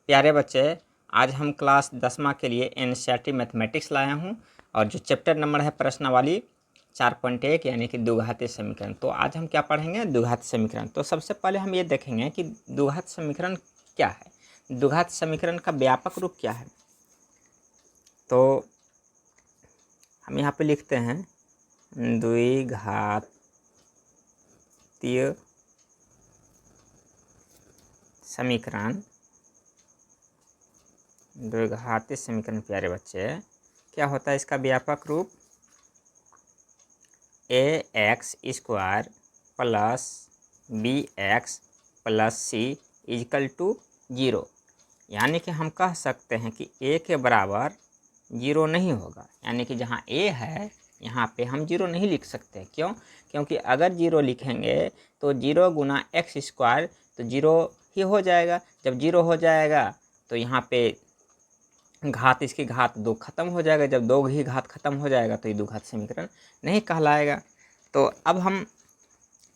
प्यारे बच्चे, आज हम क्लास 10वां के लिए एनसीईआरटी मैथमेटिक्स लाया हूं और जो चैप्टर नंबर है प्रश्नावली 4.1 यानी कि द्विघातीय समीकरण। तो आज हम क्या पढ़ेंगे? द्विघातीय समीकरण। तो सबसे पहले हम ये देखेंगे कि द्विघात समीकरण क्या है, द्विघात समीकरण का व्यापक रूप क्या है। तो हम यहाँ पे लिखते हैं द्विघातीय समीकरण। द्विघातीय समीकरण प्यारे बच्चे क्या होता है? इसका व्यापक रूप ax² plus bx plus c is equal to 0। यानी कि हम कह सकते हैं कि a के बराबर 0 नहीं होगा, यानी कि जहाँ a है यहाँ पे हम 0 नहीं लिख सकते। क्यों? क्योंकि अगर 0 लिखेंगे तो 0 गुना x² तो 0 ही हो जाएगा। जब 0 हो जाएगा तो यहाँ पे घात, इसकी घात 2 खत्म हो जाएगा। जब 2 ही घात खत्म हो जाएगा तो ये द्विघात समीकरण नहीं कहलाएगा। तो अब हम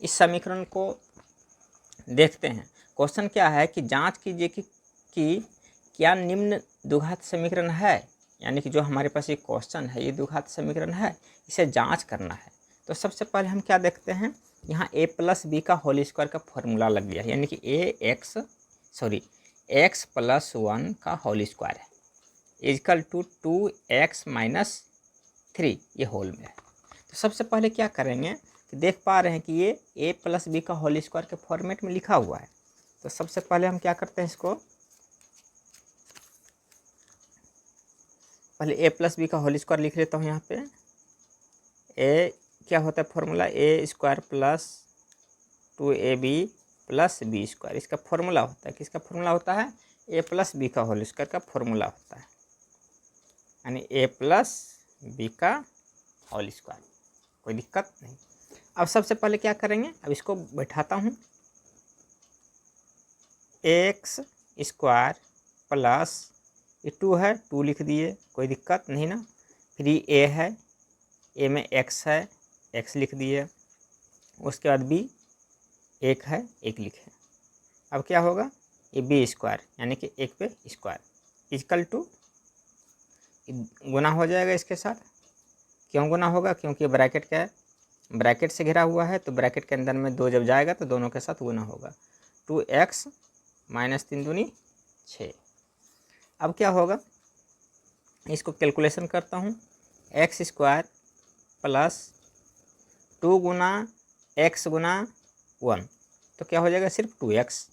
इस समीकरण को देखते हैं। क्वेश्चन क्या है कि जांच कीजिए कि क्या निम्न द्विघात समीकरण है। यानी कि जो हमारे पास ये क्वेश्चन है ये द्विघात समीकरण है, इसे जांच करना है। तो सबसे पहले हम क्या देखते हैं, यहाँ a प्लस बी का होल स्क्वायर का फॉर्मूला लग गया है, यानी कि x प्लस 1 का होल स्क्वायर है इजकल टू 2x माइनस 3 ये होल में है। तो सबसे पहले क्या करेंगे कि देख पा रहे हैं कि ये a प्लस बी का होल स्क्वायर के फॉर्मेट में लिखा हुआ है। तो सबसे पहले हम क्या करते हैं, इसको पहले a प्लस बी का होल स्क्वायर लिख लेता हूँ। यहाँ पे a क्या होता है formula, a² plus 2ab plus b²। इसका फॉर्मूला होता है, किसका फॉर्मूला होता है? a प्लस बी का होल स्क्वायर का फॉर्मूला होता है, यानी a प्लस बी का होल स्क्वायर। कोई दिक्कत नहीं। अब सबसे पहले क्या करेंगे, अब इसको बैठाता हूँ। x² प्लस ये 2 है, 2 लिख दिए, कोई दिक्कत नहीं ना। फिर ये a है, a में x है, x लिख दिए। उसके बाद b 1 है, 1 लिखे। अब क्या होगा, ये b² यानी कि 1 पे स्क्वायर इजकल टू गुना हो जाएगा इसके साथ। क्यों गुना होगा? क्योंकि ब्रैकेट क्या है, ब्रैकेट से घिरा हुआ है, तो ब्रैकेट के अंदर में 2 जब जाएगा तो दोनों के साथ गुना होगा। 2x माइनस 3 दूनी 6। अब क्या होगा, इसको कैलकुलेशन करता हूँ। x² प्लस 2 गुना x गुना 1 तो क्या हो जाएगा, सिर्फ 2x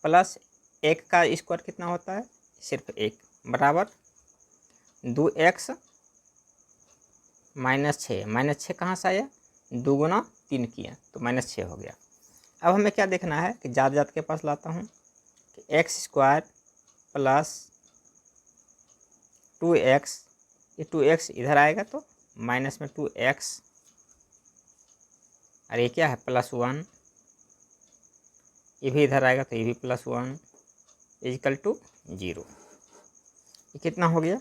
प्लस 1 का स्क्वायर कितना होता है, सिर्फ 1 बराबर 2x माइनस 6। माइनस 6 कहाँ से आया, 2 गुना 3 किया तो माइनस 6 हो गया। अब हमें क्या देखना है कि जात के पास लाता हूँ कि x² प्लस 2x, ये 2x इधर आएगा तो माइनस में 2x, और ये क्या है प्लस 1, ये भी इधर आएगा तो ये भी प्लस 1 इजकल टू 0। ये कितना हो गया,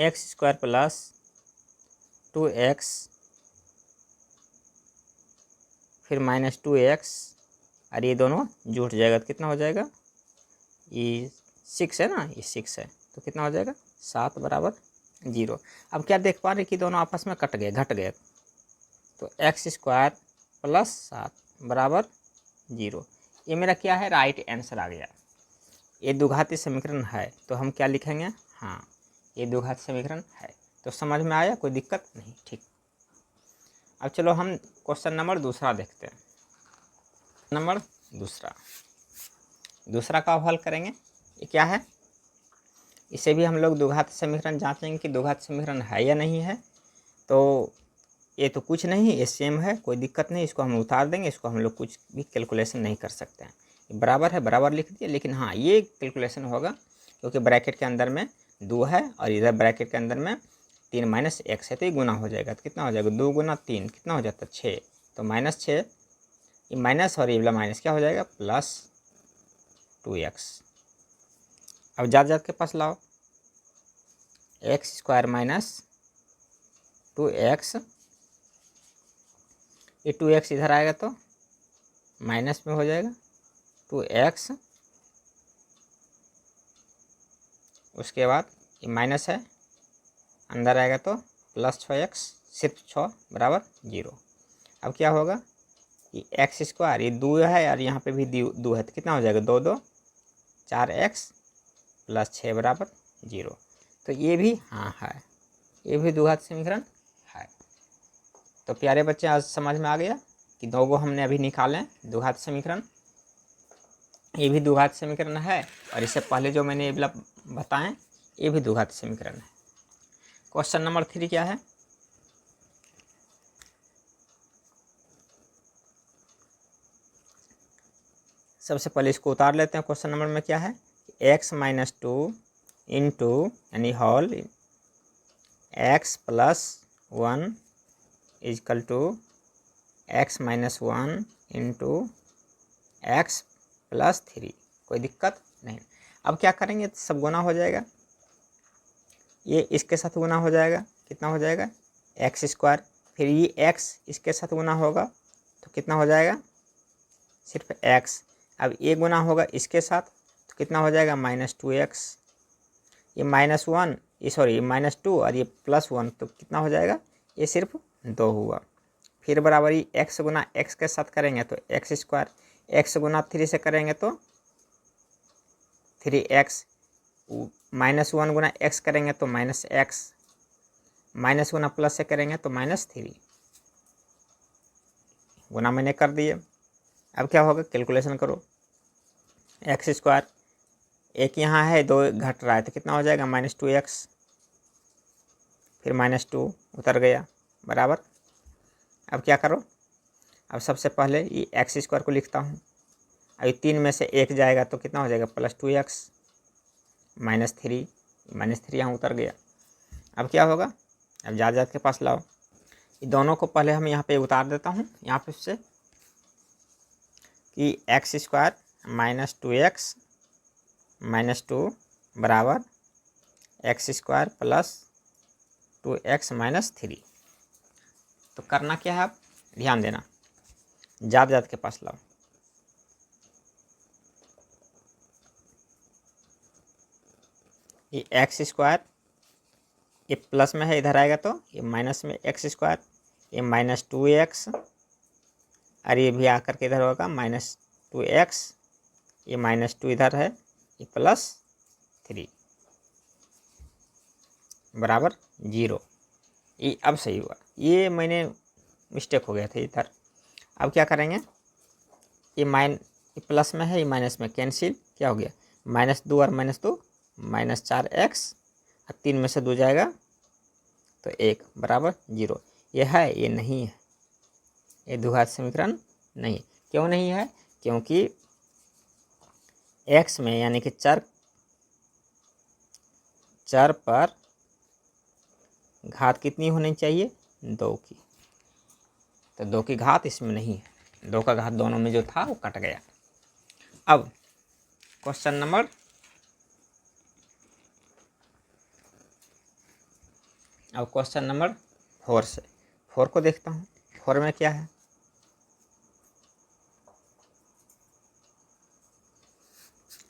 x² प्लस 2x फिर माइनस 2x, और ये दोनों जुट जाएगा तो कितना हो जाएगा, ये 6 है ना, ये 6 है तो कितना हो जाएगा 7 बराबर 0। अब क्या देख पा रहे कि दोनों आपस में कट गए, घट गए, तो x² प्लस 7 बराबर 0। ये मेरा क्या है, राइट आंसर आ गया। ये द्विघातीय समीकरण है, तो हम क्या लिखेंगे, हाँ ये द्विघातीय समीकरण है। तो समझ में आया, कोई दिक्कत नहीं, ठीक। अब चलो हम क्वेश्चन नंबर दूसरा देखते हैं। नंबर दूसरा का हल करेंगे। ये क्या है, इसे भी हम लोग द्विघातीय समीकरण जांचेंगे कि द्विघातीय समीकरण है या नहीं है। तो ये तो कुछ नहीं, ये सेम है, कोई दिक्कत नहीं, इसको हम उतार देंगे। इसको हम लोग कुछ भी कैलकुलेशन नहीं कर सकते हैं। बराबर है, बराबर लिख दिए, लेकिन हाँ ये कैलकुलेशन होगा क्योंकि ब्रैकेट के अंदर में 2 है और इधर ब्रैकेट के अंदर में 3 माइनस x है, तो ये गुना हो जाएगा। तो कितना हो जाएगा, 2 गुना 3 कितना हो जाता है 6, तो माइनस 6, ये माइनस और ये वाला माइनस क्या हो जाएगा प्लस 2x। अब जात के पास लाओ, x² माइनस 2x, ये 2x इधर आएगा तो माइनस में हो जाएगा 2x उसके बाद ये माइनस है, अंदर आएगा तो प्लस 6x, सिर्फ 6 बराबर 0। अब क्या होगा, ये एक्स स्क्वायर, ये 2 है और यहाँ पे भी 2 है, तो कितना हो जाएगा, 2 2 4x प्लस 6 बराबर 0। तो ये भी हाँ है, ये भी द्विघात समीकरण है। तो प्यारे बच्चे, आज समझ में आ गया कि 2 गो हमने अभी निकाले द्विघात समीकरण। ये भी द्विघात समीकरण है और इससे पहले जो मैंने ये बताएं ये भी द्विघात समीकरण है। क्वेश्चन नंबर 3 क्या है, सबसे पहले इसको उतार लेते हैं। क्वेश्चन नंबर में क्या है, x माइनस 2 इंटू यानी whole x plus 1 is equal to x minus 1 into x plus 3। कोई दिक्कत नहीं। अब क्या करेंगे, सब गुना हो जाएगा, ये इसके साथ गुना हो जाएगा, कितना हो जाएगा, एक्स स्क्वायर, फिर ये x इसके साथ गुना होगा तो कितना हो जाएगा, सिर्फ x। अब ये गुना होगा इसके साथ तो कितना हो जाएगा, -2x। ये -1, ये सॉरी ये -2 और ये +1 तो कितना हो जाएगा, ये सिर्फ 2 हुआ। फिर बराबर ही x गुना x के साथ करेंगे तो एक्स स्क्वायर, x गुना 3 से करेंगे तो 3x, -1 गुना x करेंगे तो -x, माइनस गुना प्लस से करेंगे तो -3। गुना मैंने कर दिए। अब क्या होगा, कैलकुलेशन करो, एक्स स्क्वायर, एक यहाँ है 2 घट रहा है तो कितना हो जाएगा, -2x, फिर -2 उतर गया बराबर। अब क्या करो, अब सबसे पहले ये एक्स स्क्वायर को लिखता हूँ, अब 3 में से 1 जाएगा तो कितना हो जाएगा, +2x -3 यहाँ उतर गया। अब क्या होगा, अब जात के पास लाओ, ये दोनों को पहले हम यहाँ पे उतार देता हूँ, यहाँ पे से कि एक्स स्क्वायर -2x -2 बराबर एक्स स्क्वायर प्लस 2x -3। तो करना क्या है, आप ध्यान देना, जात के पास लाओ, ये एक्स स्क्वायर, ये प्लस में है इधर आएगा तो ये माइनस में एक्स स्क्वायर, ये -2x और ये भी आकर के इधर होगा -2x, ये -2 इधर है, ये +3 बराबर 0। ये अब सही हुआ, ये मैंने मिस्टेक हो गया था इधर। अब क्या करेंगे, ये प्लस में है, ये माइनस में कैंसिल, क्या हो गया, -2 और -2 -4x, 3 में से 2 जाएगा तो 1 बराबर 0। ये है, ये नहीं है, ये द्विघात समीकरण नहीं। क्यों नहीं है, क्योंकि x में यानी कि चर पर घात कितनी होनी चाहिए, 2 की, तो 2 की घात इसमें नहीं है, 2 का घात दोनों में जो था वो कट गया। अब क्वेश्चन नंबर 4 से 4 को देखता हूँ। 4 में क्या है,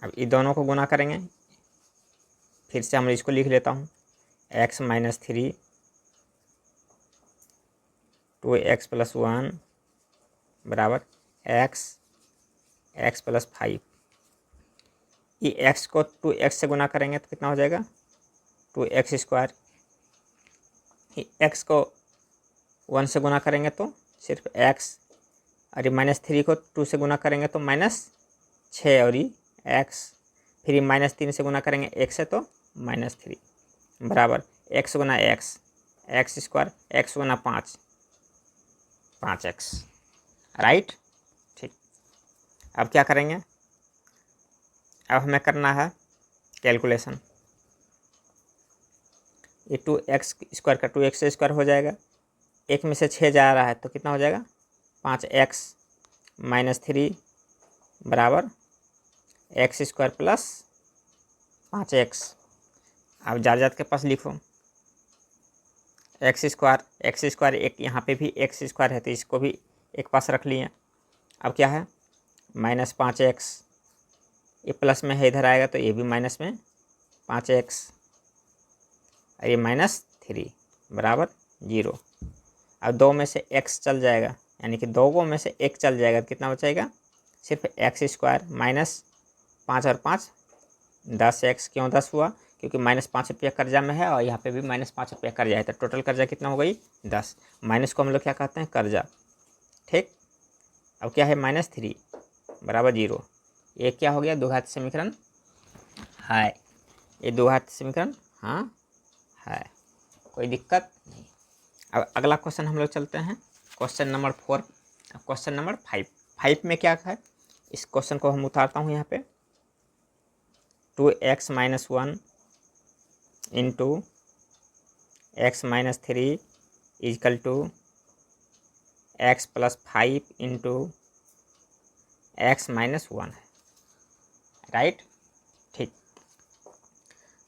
अब ये दोनों को गुना करेंगे, फिर से हम इसको लिख लेता हूँ, x -3 2x + 1 बराबर x + 5। ये x को 2x से गुना करेंगे तो कितना हो जाएगा, 2x स्क्वायर। x को 1 से गुना करेंगे तो सिर्फ x, और ये -3 को 2 से गुना करेंगे तो -6 और ये x, फिर ये -3 से गुना करेंगे x से तो -3 बराबर x गुना x स्क्वायर, x गुना 5x, राइट। ठीक, अब क्या करेंगे, अब हमें करना है कैलकुलेशन। ये 2x स्क्वायर का 2x स्क्वायर हो जाएगा, 1 में से 6 जा रहा है तो कितना हो जाएगा, 5x -3 बराबर एक्स स्क्वायर प्लस 5x। अब जात के पास लिखो, एक्स स्क्वायर एक यहाँ पे भी एक्स स्क्वायर है तो इसको भी एक पास रख लिए। अब क्या है, -5x, ये प्लस में है इधर आएगा तो ये भी माइनस में 5x और ये -3 बराबर 0। अब 2 में से x चल जाएगा, यानी कि 2 में से 1 चल जाएगा, कितना बचेगा? सिर्फ x² माइनस 5 और 5 10x। क्यों 10 हुआ? क्योंकि -5 रुपया कर्जा में है और यहाँ पे भी -5 रुपया कर्जा है, तो टोटल कर्जा कितना हो गई? 10। माइनस को हम लोग क्या कहते हैं? कर्जा। ठीक, अब क्या है? -3 बराबर 0। ये क्या हो गया? द्विघात समीकरण है। ये द्विघात समीकरण हाँ है, कोई दिक्कत नहीं। अब अगला क्वेश्चन हम लोग चलते हैं, क्वेश्चन नंबर 4। क्वेश्चन नंबर 5 में क्या है? इस क्वेश्चन को हम उतारता हूँ यहाँ पे। 2x - 1 into x-3 is equal to x + 5 into x - 1 है, राइट? ठीक,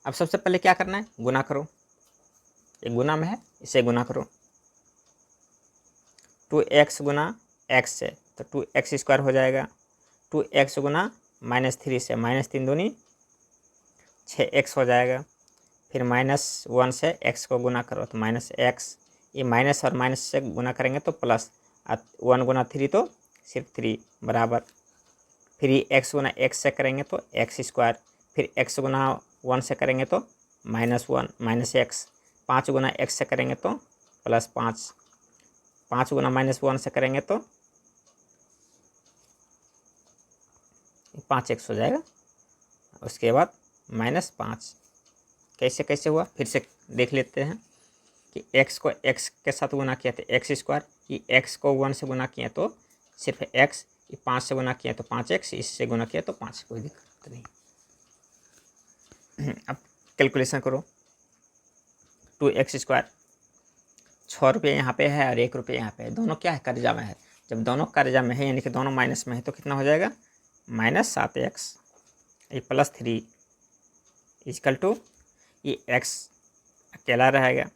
अब सबसे पहले क्या करना है? गुना करो। ये गुना में है, इसे गुना करो। 2x गुना x से तो 2x² हो जाएगा। 2x गुना -3 से -3 दूनी 6x हो जाएगा। फिर -1 से x को गुना करो तो -x। ये माइनस और माइनस से गुना करेंगे तो प्लस, 1 गुना 3 तो सिर्फ 3 बराबर। फिर ये x गुना x से करेंगे तो x²। फिर x गुना 1 से करेंगे तो -1 - x। 5 गुना x से करेंगे तो +5। 5 गुना -1 से करेंगे तो 5x हो जाएगा। उसके बाद -5 कैसे कैसे हुआ फिर से देख लेते हैं कि x को x के साथ गुना किया तो x², कि x को 1 से गुना किया तो सिर्फ x, 5 से गुना किया तो 5x, इससे गुना किया तो 5। कोई दिक्कत नहीं। अब कैलकुलेशन करो। 2x², 6 रुपये यहाँ पे है और 1 रुपये यहाँ पे है। दोनों क्या है? कर्जा में है। जब दोनों कर्जा में है यानी कि दोनों माइनस में है तो कितना हो जाएगा? -7x। ये +3 इजकल टू ये x अकेला रहेगा।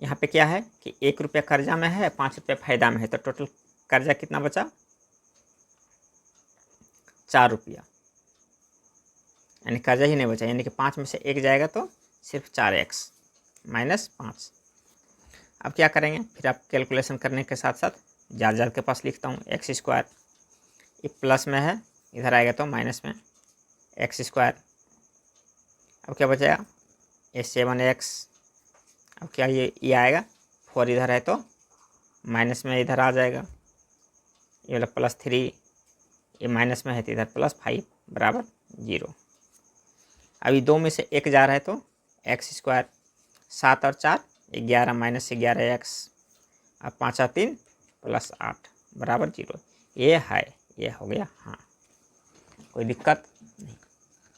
यहाँ पे क्या है कि 1 रुपया कर्जा में है, 5 रुपया फायदा में है, तो टोटल कर्जा कितना बचा? 4 रुपया, यानी कर्जा ही नहीं बचा, यानी कि 5 में से 1 जाएगा तो सिर्फ 4x -5। अब क्या करेंगे? फिर आप कैलकुलेशन करने के साथ साथ जार के पास लिखता हूँ। x², ये प्लस में है, इधर आएगा तो माइनस में x²। अब क्या बचेगा? ये 7x। अब क्या ये आएगा? 4 इधर है तो माइनस में इधर आ जाएगा। ये वाला +3, ये माइनस में है तो इधर +5 बराबर 0। अभी 2 में से 1 जा रहा है तो x²। 7 और 4 11 -11x। अब 5 और 3 +8 बराबर 0। ये है, ये हो गया हाँ, कोई दिक्कत नहीं।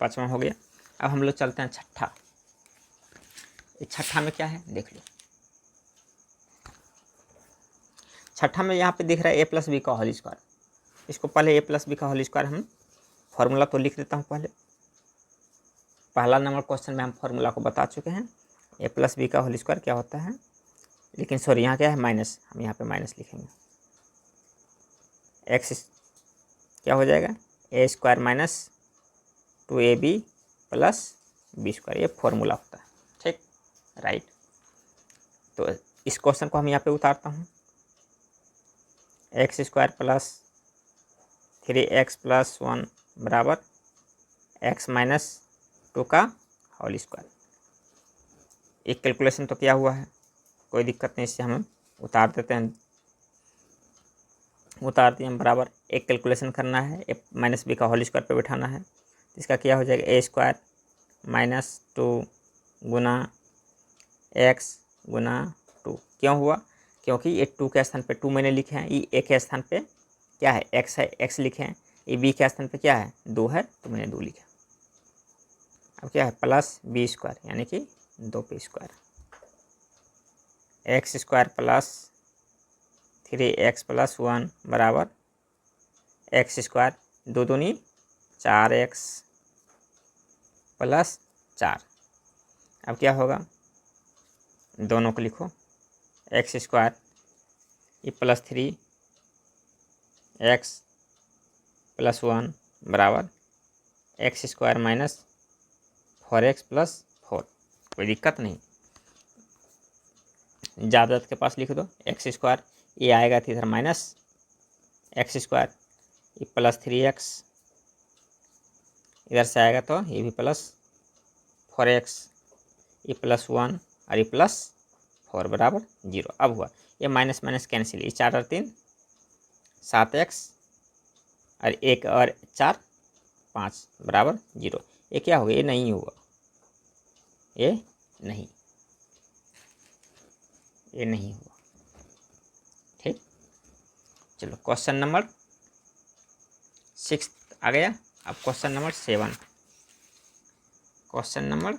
5वां हो गया। अब हम लोग चलते हैं छठा। इस छठा में क्या है देख लो। छठा में यहाँ पे दिख रहा है a+b का होल स्क्वायर। इसको पहले a+b का होल स्क्वायर हम फॉर्मूला तो लिख देता हूँ पहले। पहला नंबर क्वेश्चन में हम फॉर्मूला को बता चुके हैं। a+b का होल स्क्वायर क्या होता है, लेकिन सॉरी यहाँ क्या है? माइनस। हम यहाँ पे माइनस लिखेंगे। x क्या हो जाएगा? a² - 2ab + b²। ये फॉर्मूला होता है, ठीक, राइट। तो इस क्वेश्चन को हम यहाँ पे उतारता हूँ। x² + 3x + 1 बराबर x - 2 का होल स्क्वायर। एक कैलकुलेशन तो किया हुआ है, कोई दिक्कत नहीं, इससे हम उतार देते हैं। उतार दिए हम बराबर। एक कैलकुलेशन करना है, a - b का होल स्क्वायर पे बिठाना है। तो इसका क्या हो जाएगा? a² - 2 गुना x गुना 2। क्यों हुआ? क्योंकि ये 2 के स्थान पे 2 मैंने लिखे हैं, ये a के स्थान पे क्या है? x है, x लिखे हैं। ये b के स्थान पे क्या है? 2 है, तो मैंने 2 लिखा। अब क्या है? +b² यानी कि 2p²। x² + 3x + 1 बराबर x²। 2 दूनी 4x + 4। अब क्या होगा? दोनों को लिखो। x² ये +3x + 1 बराबर x² - 4x प्लस 4, कोई दिक्कत नहीं। ज़्यादा के पास लिख दो एक्स स्क्वायर, ये आएगा तो इधर माइनस एक्स स्क्वायर, ये प्लस 3x, इधर से आएगा तो ये भी प्लस 4x, ये प्लस 1 और ये प्लस 4 बराबर 0। अब हुआ ये माइनस माइनस कैंसिल, ये 4 और 3 7x और 1 और 4 5 बराबर 0। ये क्या होगा, ये नहीं हुआ, ये नहीं हुआ। ठीक, चलो क्वेश्चन नंबर 6 आ गया। अब क्वेश्चन नंबर 7, क्वेश्चन नंबर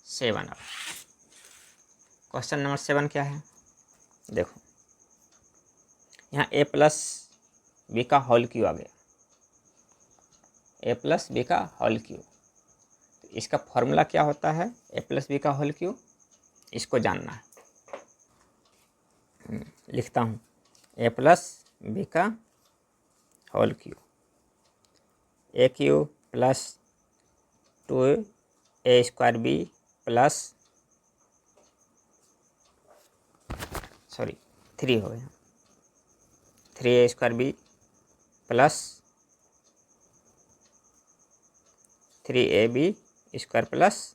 7। अब क्वेश्चन नंबर 7 क्या है, देखो यहाँ a प्लस बी का होल क्यू आ गया, a प्लस बी का होल क्यू। तो इसका फॉर्मूला क्या होता है, a प्लस बी का होल क्यू, इसको जानना है। लिखता हूँ a प्लस बी का whole cube, A cube plus 2a² B plus 3 हो गया, 3a² B plus 3ab² plus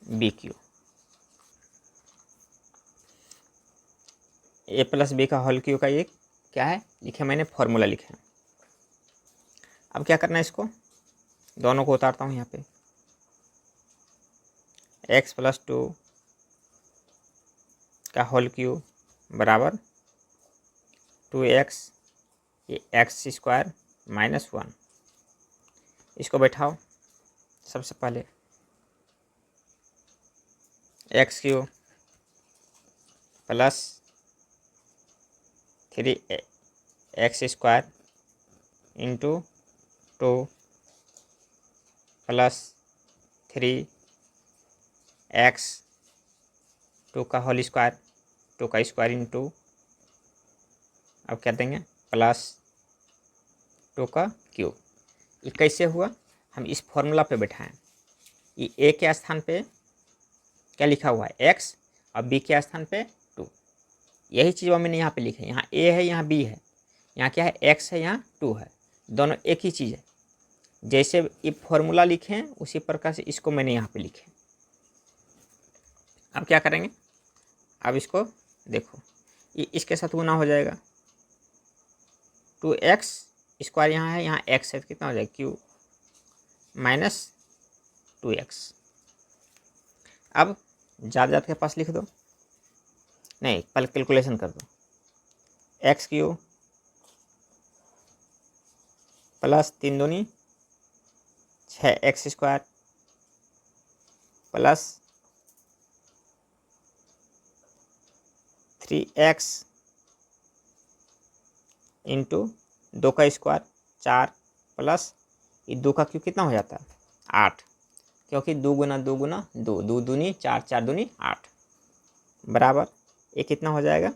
B cube. A plus B का होल क्यू का ये क्या है लिखे मैंने, फॉर्मूला लिखे। अब क्या करना है, इसको दोनों को उतारता हूँ यहाँ पे, x प्लस 2 का होल क्यू बराबर 2x, ये x² माइनस 1। इसको बैठाओ, सबसे पहले x³ plus 3x² into 2 plus 3x 2 का होल स्क्वायर, 2 का स्क्वायर इंटू, अब क्या देंगे प्लस 2 का क्यूब। ये कैसे हुआ, हम इस फॉर्मूला पे बैठाएं। ये a के स्थान पे क्या लिखा हुआ है x और b के स्थान पे 2, यही चीज़ मैंने यहाँ पे लिखी है। यहाँ a है, यहाँ b है, यहाँ क्या है x है, यहाँ 2 है, दोनों एक ही चीज़ है। जैसे ये फॉर्मूला लिखे हैं उसी प्रकार से इसको मैंने यहाँ पे लिखे। अब क्या करेंगे, अब इसको देखो, ये इसके साथ गुना हो जाएगा, 2x² यहाँ है, यहाँ x है, तो कितना हो जाएगा क्यू माइनस 2x। अब ज़्यादा के पास लिख दो, नहीं पहले कैलकुलेशन कर दो, x³ प्लस 3 दूनी 6x² प्लस 3x इंटू 2 का स्क्वायर 4 प्लस ये 2 का क्यू कितना हो जाता है 8, क्योंकि 2 गुना 2 गुना 2, 2 दूनी 4, 4 दूनी 8 बराबर ये कितना हो जाएगा,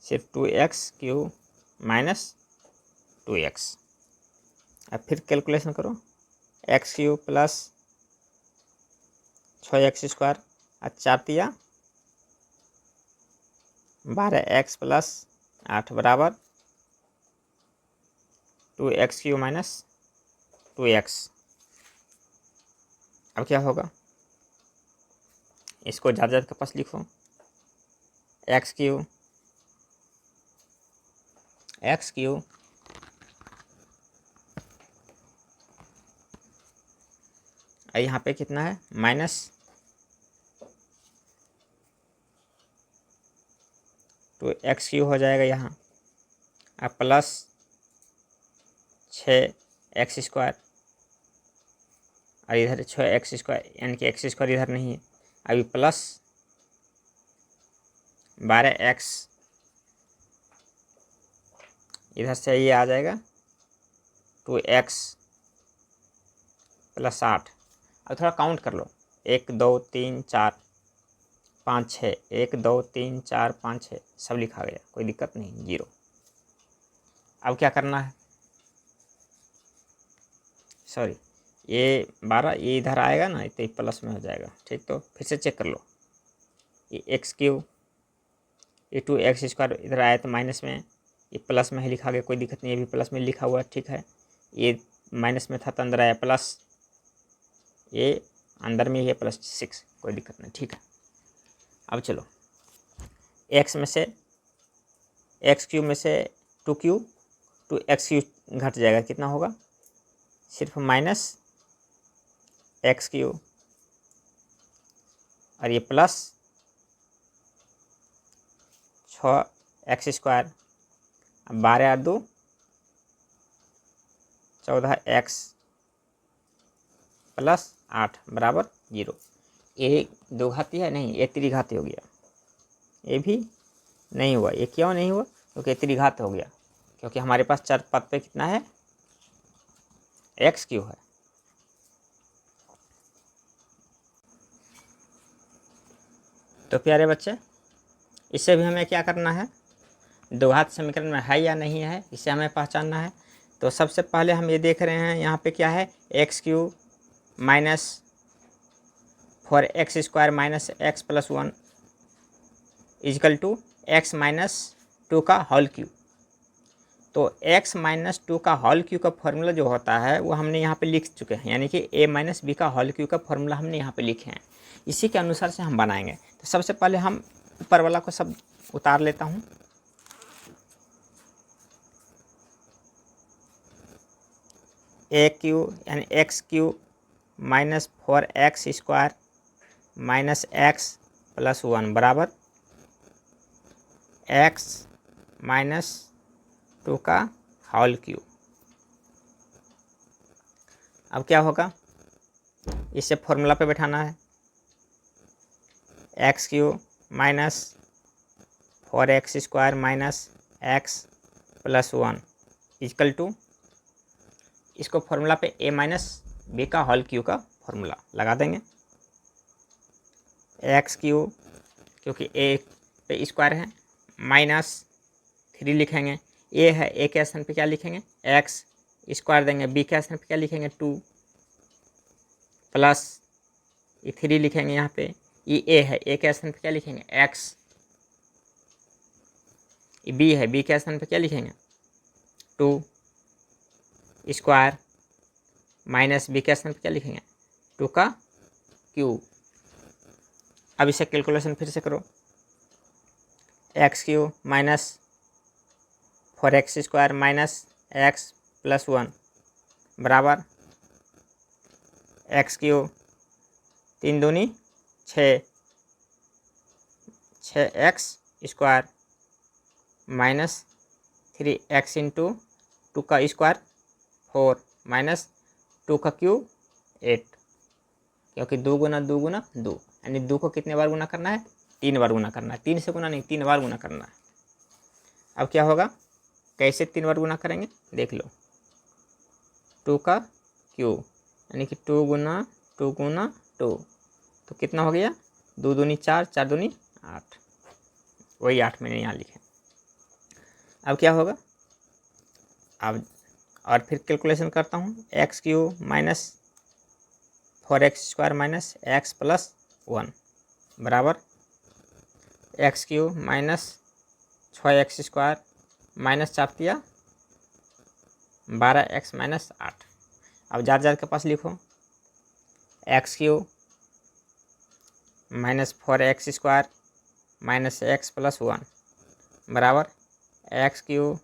सिर्फ 2x³ माइनस 2x। अब फिर कैलकुलेशन करो, x³ प्लस 6x² और 4 तिया 12x प्लस 8 बराबर 2x³ माइनस 2x। अब क्या होगा, इसको ज़्यादा के पास लिखो, x³ और यहाँ पे कितना है माइनस 2x³ हो जाएगा यहाँ, अब प्लस 6x² और इधर 6x², यानी कि x² इधर नहीं है, अभी प्लस 12x, इधर से ये आ जाएगा 2x प्लस 8। अब थोड़ा काउंट कर लो, 1 2 3 4 5 6, 1 2 3 4 5 6 सब लिखा गया, कोई दिक्कत नहीं, 0। अब क्या करना है, सॉरी ये 12 ये इधर आएगा ना तो ये प्लस में हो जाएगा, ठीक। तो फिर से चेक कर लो, ये x3 ये 2x² इधर आया तो माइनस में, ये प्लस में ही लिखा गया, कोई दिक्कत नहीं, ये भी प्लस में लिखा हुआ है, ठीक है। ये माइनस में था तो अंदर आया प्लस, ये अंदर में ही है +6, कोई दिक्कत नहीं, ठीक है। अब चलो x में से x³ में से 2 x³ घट जाएगा, कितना होगा, सिर्फ -x³ और ये प्लस 6x², अब 12 और 2 14x + 8 बराबर 0। ये दो घाती है नहीं, ये त्रिघाती हो गया, ये भी नहीं हुआ। ये क्यों नहीं हुआ, क्योंकि त्रिघात हो गया, क्योंकि हमारे पास चर पद पे कितना है, x³ है। तो प्यारे बच्चे, इससे भी हमें क्या करना है, द्विघात समीकरण में है या नहीं है, इसे हमें पहचानना है। तो सबसे पहले हम ये देख रहे हैं यहाँ पे क्या है, x³ - 4x² - x + 1 = x - 2 का होल क्यूब। तो x - 2 का होल क्यूब का फॉर्मूला जो होता है वो हमने यहाँ पे लिख चुके हैं, यानी कि a - b का होल क्यूब का फॉर्मूला हमने यहाँ पे लिखे हैं, इसी के अनुसार से हम बनाएंगे। तो सबसे पहले हम ऊपर वाला को सब उतार लेता हूँ। a³ यानी x³ - 4x² - x + 1 बराबर x - 2 का होल क्यूब। अब क्या होगा, इसे फॉर्मूला पे बैठाना है, x³ - 4x² - x + 1 = इसको फॉर्मूला पे a - b का होल क्यूब का फॉर्मूला लगा देंगे। x³ क्योंकि a पे स्क्वायर है, -3 लिखेंगे, a है, a के स्थान पे क्या लिखेंगे, x² देंगे, b के स्थान पे क्या लिखेंगे, 2 प्लस ये 3 लिखेंगे यहाँ पे, ये a है, a के स्थान पे क्या लिखेंगे, x, ये b है, b के स्थान पे क्या लिखेंगे, 2 स्क्वायर माइनस b के स्थान पे क्या लिखेंगे, 2 का क्यूब। अब इसे कैलकुलेशन फिर से करो, x³ - 4x² - x + 1 बराबर x³ 3 दूनी 6, 6x² - 3x × 2 का स्क्वायर 4 माइनस 2 का क्यूब 8, क्योंकि 2 × 2 × 2 यानी 2 को कितने बार गुना करना है, 3 बार गुना करना है, 3 से गुना नहीं, 3 बार गुना करना है। अब क्या होगा, कैसे 3 बार गुना करेंगे, देख लो, 2 का क्यूब यानी कि 2 × 2 × 2 तो कितना हो गया, 2 दूनी 4, 4 दूनी 8, वही 8 मैंने यहाँ लिखे। अब क्या होगा, अब और फिर कैलकुलेशन करता हूँ, x³ - 4x² - x + 1 बराबर x³ - 6x² -4 12x - 8। अब जार के पास लिखो, x³ - 4x² - x + 1 बराबर x³ -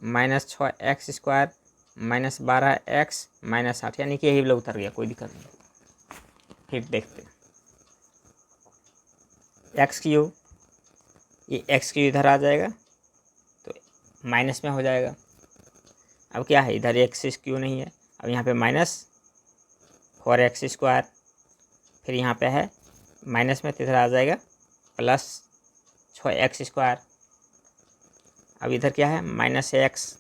6x² -12x - 8, यानी कि यही वाला उतर गया, कोई दिक्कत नहीं। फिर देखते x³ ये x³ इधर आ जाएगा तो माइनस में हो जाएगा। अब क्या है, इधर x³ नहीं है, अब यहाँ पे -4x², फिर यहाँ पे है माइनस में, तो इधर आ जाएगा +6x²। अब इधर क्या है, -x,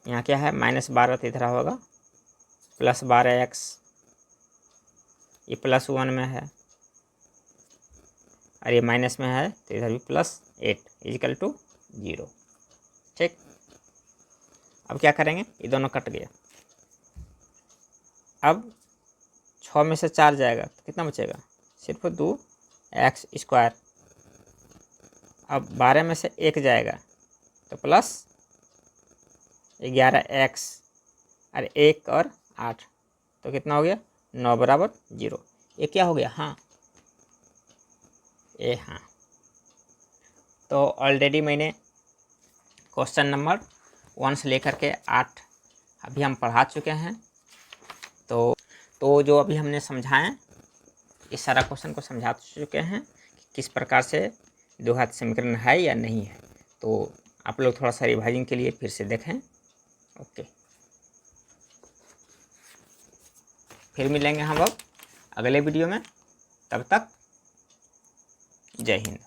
यहाँ क्या है -12, तो इधर होगा +12x, ये +1 में है, और ये माइनस में है तो इधर भी +8 इजिकल टू 0। ठीक, अब क्या करेंगे, ये दोनों कट गया। अब 6 में से 4 जाएगा तो कितना बचेगा, सिर्फ 2x²। अब 12 में से 1 जाएगा तो +11x, और 1 और 8 तो कितना हो गया, 9 बराबर 0। ये क्या हो गया, हाँ ये हाँ। तो ऑलरेडी मैंने क्वेश्चन नंबर 1 से लेकर के 8 अभी हम पढ़ा चुके हैं। तो जो अभी हमने समझाएं इस सारा क्वेश्चन को समझा चुके हैं कि किस प्रकार से द्विघात समीकरण है या नहीं है। तो आप लोग थोड़ा सा रिवाइजिंग के लिए फिर से देखें। ओके, फिर मिलेंगे हम अब अगले वीडियो में, तब तक जय हिंद।